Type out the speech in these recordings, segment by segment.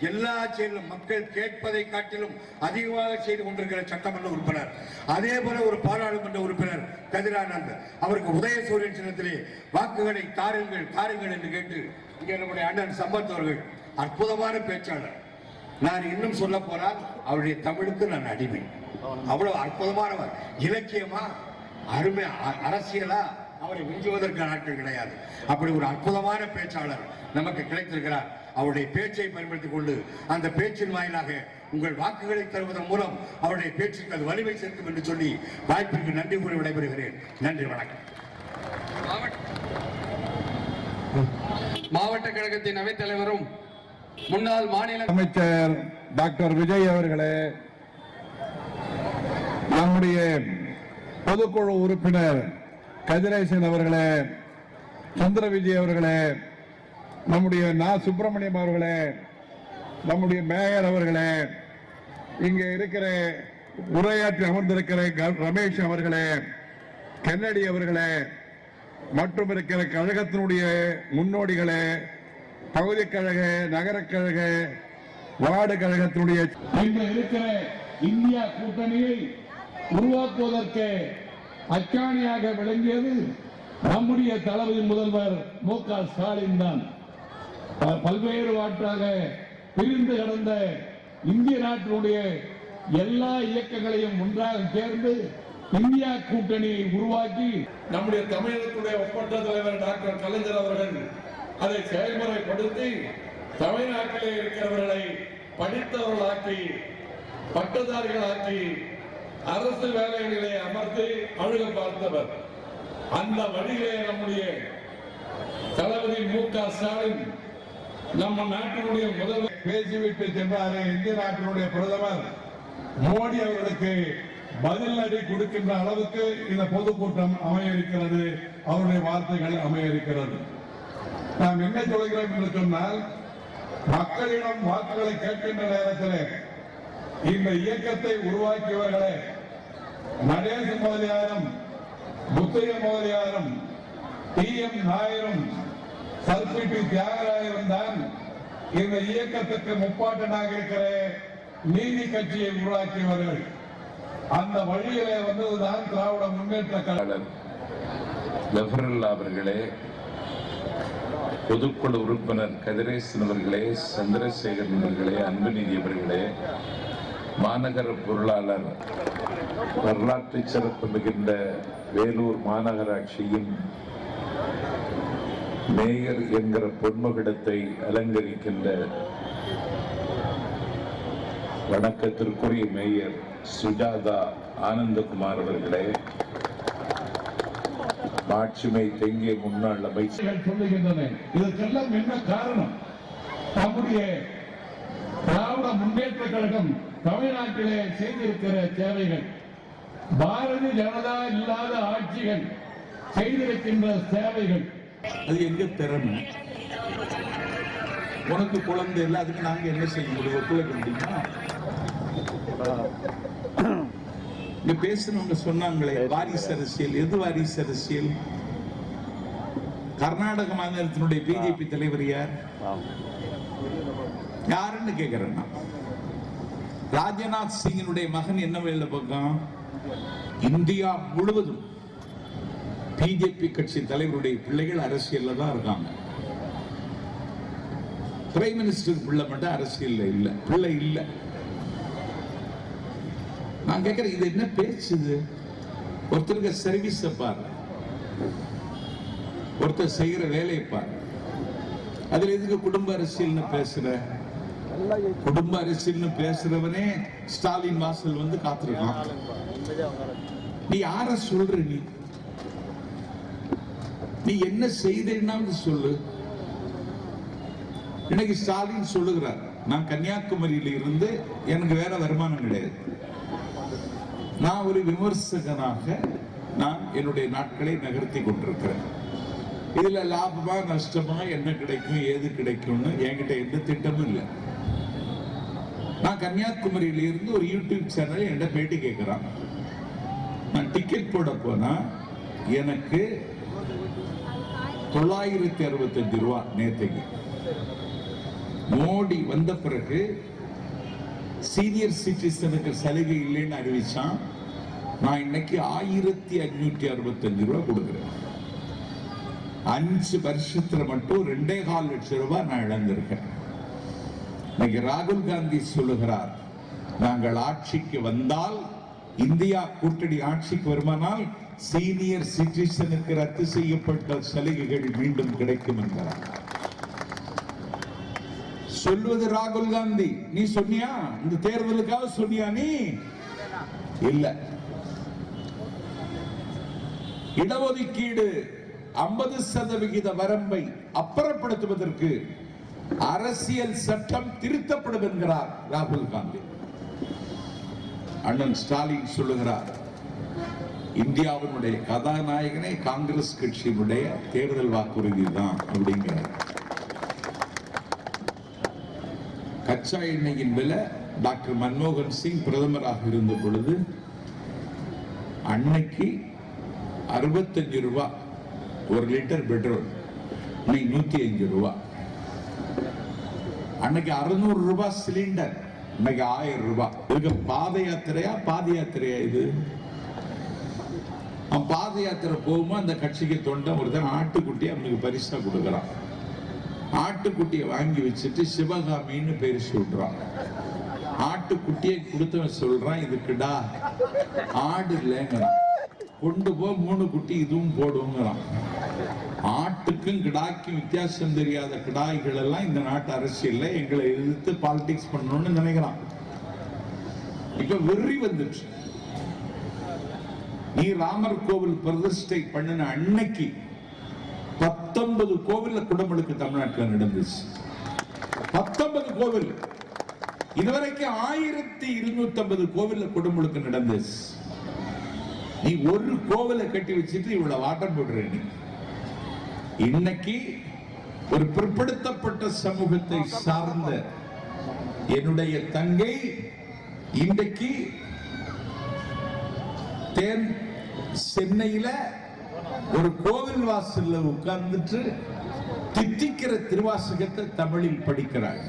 எல்லா செயலும் மக்கள் கேட்பதை காட்டிலும் அதிகமாக செய்து கொண்டிருக்கிற சட்டமன்ற உறுப்பினர். அதே போல ஒரு பாராளுமன்ற உறுப்பினர் கதிரானந்த், அவருக்கு உதயசூரியன் சின்னத்திலே வாக்குகளை தாருங்கள் தாருங்கள் என்று கேட்டு இங்கே நம்முடைய அண்ணன் சம்பத் அவர்கள் அற்புதமான பேச்சாளர். நான் இன்னும் சொல்ல போனால் அவருடைய தமிழுக்கு நான் அடிமை. அவ்வளவு அற்புதமானவர். இலக்கியமா அருமை, அரசியலா அவரை விஞ்சுவதற்கு நாட்கள் கிடையாது. அப்படி ஒரு அற்புதமான பேச்சாளர் நமக்கு கிடைத்திருக்கிறார். அவருடைய பேச்சை பயன்படுத்திக் கொண்டு அந்த பேச்சின் வாயிலாக உங்கள் வாக்குகளை தருவதன் மூலம் அவருடைய பேச்சுக்கு அது வலிமை சேர்க்கும் என்று சொல்லி வாய்ப்பிற்கு நன்றி கூறி விடைபெறுகிறேன். நன்றி, வணக்கம். மாவட்ட கழகத்தின் அவைத் தலைவரும் முன்னாள் மாநில அமைச்சர் டாக்டர் விஜய் அவர்களே, நம்முடைய பொதுக்குழு உறுப்பினர் கதிரேசன் அவர்களே, சந்திர விஜய் அவர்களே, நம்முடைய சுப்பிரமணியம் அவர்களே, நம்முடைய மேயர் அவர்களே, இங்கே இருக்கிற உரையாற்றி அமர்ந்திருக்கிற ரமேஷ் அவர்களே, கென்னடி அவர்களே, மற்றும் இருக்கிற கழகத்தினுடைய முன்னோடிகளே, பகுதி கழக, நகர கழக, வார்டு கழகத்தினுடைய இன்று இருக்கிற இந்தியா கூட்டணியை உருவாக்குவதற்கு அச்சாணியாக விளங்கியது நம்முடைய தளபதி முதல்வர் மு.க. ஸ்டாலின் தான். பல்வேறு வாட்டாக பிரிந்து கிடந்த இந்திய நாட்டினுடைய எல்லா இயக்கங்களையும் ஒன்றாக சேர்ந்து இந்தியா கூட்டணியை உருவாக்கி நம்முடைய தமிழகத்துடைய ஒப்பற்ற தலைவர் டாக்டர் கலைஞர் அவர்கள் அதை செயல்முறைப்படுத்தி தமிழ்நாட்டிலே இருக்கிறவர்களை படித்தவர்களாக்கி, பட்டதாரிகளாக்கி, அரசு வேலைகளிலே அமர்த்தி அழுக பார்த்தவர். அந்த வழியிலே நம்முடைய தளபதி மு.க. ஸ்டாலின் நம்ம நாட்டினுடைய முதல்வர் பேசிவிட்டு சென்றாரே, இந்திய நாட்டினுடைய பிரதமர் மோடி அவர்களுக்கு பதில் அடி கொடுக்கின்ற அளவுக்கு இந்த பொதுக்கூட்டம் அமைய இருக்கிறது. அவருடைய வார்த்தைகள் அமைய இருக்கிறது. நாம் என்ன சொல்கிறோம் என்று சொன்னால், மக்களிடம் வாக்குகளை கேட்கின்ற நேரத்தில் இந்த இயக்கத்தை உருவாக்கியவர்களே நடேச முதலியாரும், முத்தைய முதலியாரும், டி.எம். நாயரும், சர்பிடி தியாகராயரும் தான் இந்த இயக்கத்துக்கு முப்பாட்டனாக இருக்கிற நீதி கட்சியை உருவாக்கியவர்கள். அந்த வழியிலே வந்ததுதான் திராவிட முன்னேற்ற கழகம். அவர்களே, பொதுக்குழு உறுப்பினர் கதிரேசன் அவர்களே, சந்திரசேகரன் அவர்களே, அன்புநிதி அவர்களே, மாநகர பொருளாளர், வரலாற்று சிறப்பு மிகுந்த வேலூர் மாநகராட்சியின் மேயர் என்கிற பொன்மகிடத்தை அலங்கரிக்கின்ற வணக்கத்திற்குரிய மேயர் சுஜாதா ஆனந்தகுமார் அவர்களே, மாட்சிமை தெங்கிய முன்னாள் அமைச்சர்கள் சொல்லுகின்றன. இதற்கெல்லாம் என்ன காரணம்? நம்முடைய திராவிட முன்னேற்ற கழகம் தமிழ்நாட்டிலே செய்திருக்கிற சேவைகள், பாரதிய ஜனதா இல்லாத ஆட்சிகள் செய்திருக்கின்ற சேவைகள். அது எங்க திறமை? உனக்கு குழந்தை இல்லை, அதுக்கு நாங்க என்ன செய்ய முடியும்? ஒத்துழைக்க முடியுமா? இங்க பேசுறவங்க சொன்னாங்களே வாரிசு அரசியல். எது வாரிசு அரசியல்? கர்நாடக மாநிலத்தினுடைய பிஜேபி தலைவர் யார்? யாருன்னு கேக்குறேன். ராஜ்நாத் சிங்கினுடைய மகன் என்ன வேலை பக்கம்? இந்தியா முழுவதும் பிஜேபி கட்சி தலைவருடைய பிள்ளைகள் அரசியல்ல தான் இருக்காங்க. பிரைம் மினிஸ்டர் பிள்ளை மட்டும் அரசியல் இல்ல, பிள்ளை இல்ல. நான் கேட்கிறேன், இது என்ன பேசுது? ஒருத்தருக்கு சர்வீஸ் பாரு, ஒருத்தர் செய்கிற வேலையை பாரு. அதுல எதுக்கு குடும்ப அரசியல்னு பேசுற? குடும்ப அரசியல்னு பேசுறவனே ஸ்டாலின் வாசல் வந்து காத்திருக்கான். நீ யார சொல்ற? நீ என்ன செய்தேன்னா சொல்லு. இன்னைக்கு ஸ்டாலின் சொல்லுகிறார், நான் கன்னியாகுமரியில இருந்து எனக்கு வேற வருமானம் கிடையாது, நான் ஒரு விமர்சகனாக நான் என்னுடைய நாட்களை நகர்த்தி கொண்டிருக்கிறேன். இதுல லாபமா நஷ்டமா என்ன கிடைக்கும் ஏது கிடைக்கும்னு என்கிட்ட எந்த திட்டமும் இல்லை. நான் கன்னியாகுமரியில இருந்து ஒரு யூடியூப் சேனல் என்கிட்ட பேட்டி கேட்கிறான். நான் டிக்கெட் போட போனா எனக்கு 965 ரூபாய் நேற்றுக்கு. மோடி வந்த பிறகு சீனியர் சிட்டிசனுக்கு சலுகை இல்லைன்னு அறிவிச்சான். நான் இன்னைக்கு 1565 ரூபாய் கொடுக்கிறேன். 5 வருஷத்துல மட்டும் 2.25 லட்சம் ரூபாய் நான் இழந்திருக்கேன். இன்னைக்கு ராகுல் காந்தி சொல்லுகிறார், நாங்கள் ஆட்சிக்கு வந்தால், இந்தியா கூட்டணி ஆட்சிக்கு வருமானால் சீனியர் சிட்டிசனுக்கு ரத்து செய்யப்பட்ட சலுகைகள் மீண்டும் கிடைக்கும் என்கிறார். சொல்வது ராகுல் காந்தி. நீ சொன்னியா? இந்த தேர்தலுக்காக சொன்னியா? நீ இல்ல. இடஒதுக்கீடு 50% வரம்பை அப்புறப்படுத்துவதற்கு அரசியல் சட்டம் திருத்தப்படும் என்கிறார் ராகுல் காந்தி. அண்ணன் ஸ்டாலின் சொல்லுகிறார், இந்தியாவினுடைய கதாநாயகனே காங்கிரஸ் கட்சியினுடைய தேர்தல் வாக்குறுதி தான் அப்படிங்கிறார். கச்சா எண்ணெயின் விலை டாக்டர் மன்மோகன் சிங் பிரதமராக இருந்த பொழுது அன்னைக்கு 65 ரூபாய் ஒரு லிட்டர் பெட்ரோல், இன்னைக்கு 105 ரூபாய். அன்னைக்கு 600 ரூபாய் சிலிண்டர், இன்னைக்கு 1000 ரூபாய். இதுக்கு பாத யாத்திரையா இது? அவன் பாத யாத்திரை போகும்போது அந்த கட்சிக்கு தொண்டன் ஒருத்தன் ஆட்டுக்குட்டி அவனுக்கு பரிசா கொடுக்கறான். ஆட்டுக்குட்டியை வாங்கி வச்சுட்டு சிவகாமின்னு பேர் சொல்றான். ஆட்டுக்குட்டியை கொடுத்தவன் சொல்றான், இதுக்குடா ஆடு இல்லைங்கிறான். கொண்டு போ 3 குட்டி இதுவும் போடுங்கிறான். ஆட்டுக்கும் கிடாய்க்கும் வித்தியாசம் தெரியாத கிடாய்கள் எல்லாம் இந்த நாட்டு அரசியல்ல எங்களை எதிர்த்து பாலிடிக்ஸ் பண்ணணும்னு நினைக்கிறான். இப்ப வெறி வந்துச்சு. நீ ராமர் கோவில் பிரதிஷ்டை பண்ணின அன்னைக்கு 19 கோவில்ல குடமுழுக்கு தமிழ்நாட்டில் நடந்துச்சு. 19 கோவில். இதுவரைக்கும் 1250 கோவில்ல குடமுழுக்கு நடந்துச்சு. நீ ஒரு கோவிலை கட்டி வச்சுட்டு இவ்வளவு ஆட்டம் போடுற. நீ இன்னைக்கு ஒரு பிற்படுத்தப்பட்ட சமூகத்தை சார்ந்த என்னுடைய தங்கை இன்றைக்கு சென்னையில ஒரு கோவில் வாசல்ல உட்கார்ந்துட்டு தித்திக்கிற திருவாசகத்தை தமிழில் படிக்கிறார்.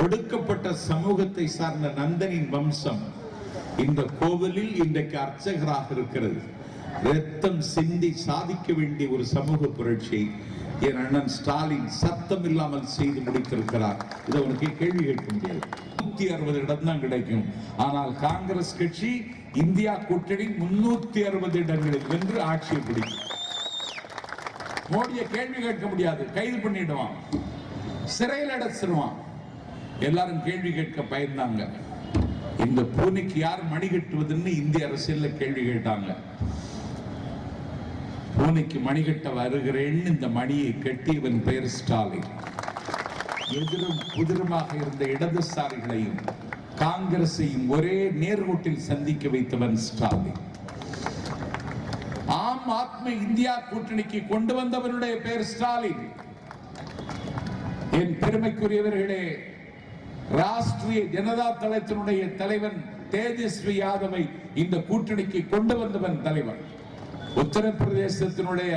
ஒடுக்கப்பட்ட சமூகத்தை சார்ந்த நந்தனின் வம்சம் இந்த கோவிலில் இன்றைக்கு அர்ச்சகராக இருக்கிறது. ரத்தம் சிந்தி சாதிக்க வேண்டிய ஒரு சமூக புரட்சி என் அண்ணன் ஸ்டாலின் சத்தம் இல்லாமல் செய்து முடித்திருக்கிறார். இதை உனக்கு கேள்வி கேட்க முடியாது. 160 இடம் தான் கிடைக்கும். ஆனால் காங்கிரஸ் கட்சி இந்தியா கூட்டணி 360 இடங்களில் வென்று ஆட்சியை பிடிக்கும். மோடியை கேள்வி கேட்க முடியாது, கைது பண்ணிடுவான், சிறையில் அடைச்சிருவான். எல்லாரும் கேள்வி கேட்க பயந்தாங்க. இந்த பூனைக்கு யார் மணி கட்டுவதுன்னு இந்திய அரசியல்ல கேள்வி கேட்டாங்க. பூனைக்கு மணி கட்ட வருகிறேன்னு இந்த மணியை கட்டியவன் பெயர் ஸ்டாலின். எதிரும் புதிருமாக இருந்த இடதுசாரிகளையும் காங்கிரஸையும் ஒரே நேர்கோட்டில் சந்திக்க வைத்தவன் ஸ்டாலின். ஆம் ஆத்மி இந்தியா கூட்டணிக்கு கொண்டு வந்தவனுடைய பெயர் ஸ்டாலின். என் பெருமைக்குரியவர்களே, ராஷ்டிரிய ஜனதா தளத்தினுடைய தலைவன் தேஜஸ்வி யாதவை இந்த கூட்டணிக்கு கொண்டு வந்தவன் தலைவன். உத்தரப்பிரதேசத்தினுடைய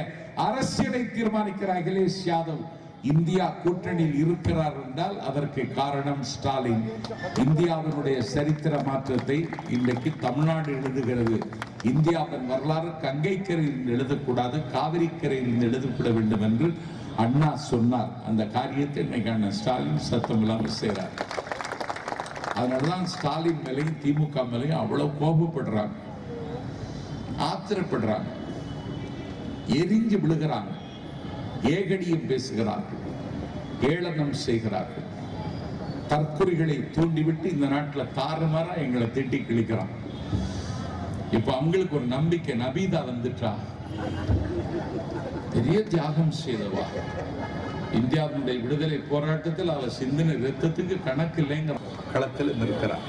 அரசியலை தீர்மானிக்கிற அகிலேஷ் யாதவ் இந்தியா கூட்டணியில் இருக்கிறார் என்றால் அதற்கு காரணம் ஸ்டாலின். இந்தியாவினுடைய சரித்திர மாற்றத்தை இன்றைக்கு தமிழ்நாடு எழுதுகிறது. இந்தியாவின் வரலாறு கங்கை கரையில் எழுதக்கூடாது, காவிரி கரையில் எழுதப்பட வேண்டும் என்று அண்ணா சொன்னார். அந்த காரியத்தை இன்னைக்கு அண்ணன் ஸ்டாலின் சத்தம் இல்லாமல் செய்றார். அதனாலதான் ஸ்டாலின் மேலையும் திமுக மேலையும் அவ்வளவு கோபப்படுறாங்க, ஆத்திரப்படுறாங்க, எரிஞ்சு விழுகிறாங்க, ஏகடியும் பேசுகிறார்கள், ஏளனம் செய்கிறார்கள், தற்கொலைகளை தூண்டிவிட்டு இந்த நாட்டில் தாறுமாறா எங்களை திட்டி கிழிக்கிறான். இப்ப அவங்களுக்கு ஒரு நம்பிக்கை, நபீதா வந்துட்டா, பெரிய தியாகம் செய்தவா, இந்தியாவுடைய விடுதலை போராட்டத்தில் அவ சிந்தின ரத்தத்துக்கு கணக்கு இல்லைங்கிற களத்தில் இருக்கிறார்.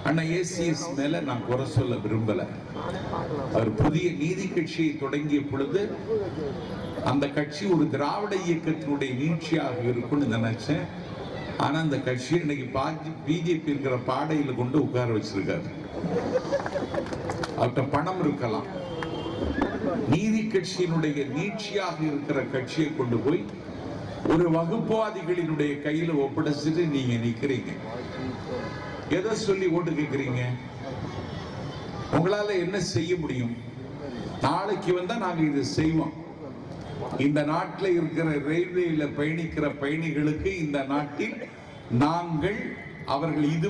அண்ணா ஏசிஎஸ் மேல நான் குறை சொல்ல விரும்பல. அவர் புதிய நீதி கட்சியை தொடங்கிய பொழுது அந்த கட்சி ஒரு திராவிட இயக்கத்தினுடைய நீட்சியாக இருக்கும்னு நினைச்சேன். ஆனா அந்த கட்சி இன்னைக்கு பிஜேபி இருக்கிற பாடையில கொண்டு உட்கார வச்சிருக்காரு. அவர்கிட்ட பணம் இருக்கலாம், நீதி கட்சியினுடைய நீட்சியாக இருக்கிற கட்சியை கொண்டு போய் ஒரு வகுப்புவாதிகளினுடைய கையில ஒப்படைச்சிட்டு நீங்க நிக்கிறீங்க. எதை சொல்லி ஓட்டு கேட்கிறீங்க? உங்களால என்ன செய்ய முடியும்? நாளைக்கு வந்தா நாங்க இது செய்வோம். இந்த நாட்டில் இருக்கிற ரயில்வேல பயணிக்கிற பயணிகளுக்கு இந்த நாட்டில் நாங்கள் அவர்கள் இது